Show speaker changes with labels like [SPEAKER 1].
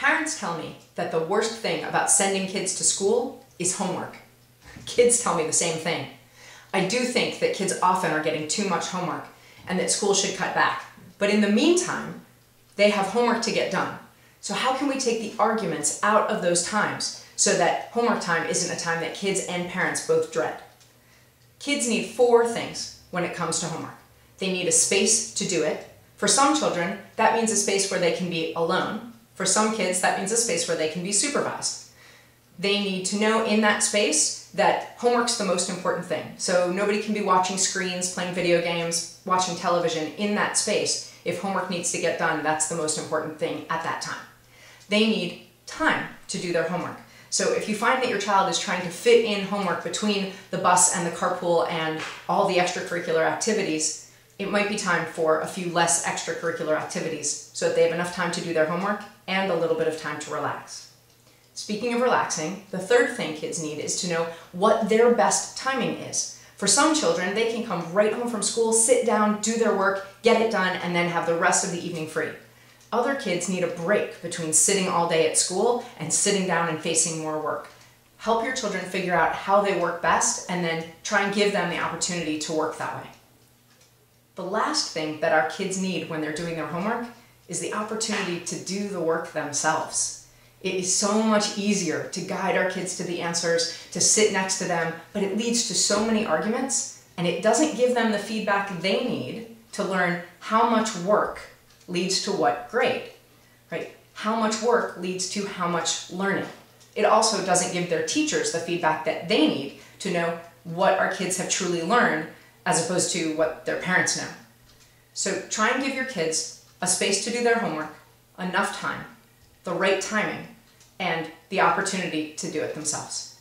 [SPEAKER 1] Parents tell me that the worst thing about sending kids to school is homework. Kids tell me the same thing. I do think that kids often are getting too much homework and that school should cut back. But in the meantime, they have homework to get done. So how can we take the arguments out of those times so that homework time isn't a time that kids and parents both dread? Kids need 4 things when it comes to homework. They need a space to do it. For some children, that means a space where they can be alone. For some kids, that means a space where they can be supervised. They need to know in that space that homework's the most important thing. So nobody can be watching screens, playing video games, watching television in that space. If homework needs to get done, that's the most important thing at that time. They need time to do their homework. So if you find that your child is trying to fit in homework between the bus and the carpool and all the extracurricular activities, it might be time for a few less extracurricular activities so that they have enough time to do their homework and a little bit of time to relax. Speaking of relaxing, the third thing kids need is to know what their best timing is. For some children, they can come right home from school, sit down, do their work, get it done, and then have the rest of the evening free. Other kids need a break between sitting all day at school and sitting down and facing more work. Help your children figure out how they work best and then try and give them the opportunity to work that way. The last thing that our kids need when they're doing their homework is the opportunity to do the work themselves. It is so much easier to guide our kids to the answers, to sit next to them, but it leads to so many arguments, and it doesn't give them the feedback they need to learn how much work leads to what grade, right? How much work leads to how much learning. It also doesn't give their teachers the feedback that they need to know what our kids have truly learned as opposed to what their parents know. So try and give your kids a space to do their homework, enough time, the right timing, and the opportunity to do it themselves.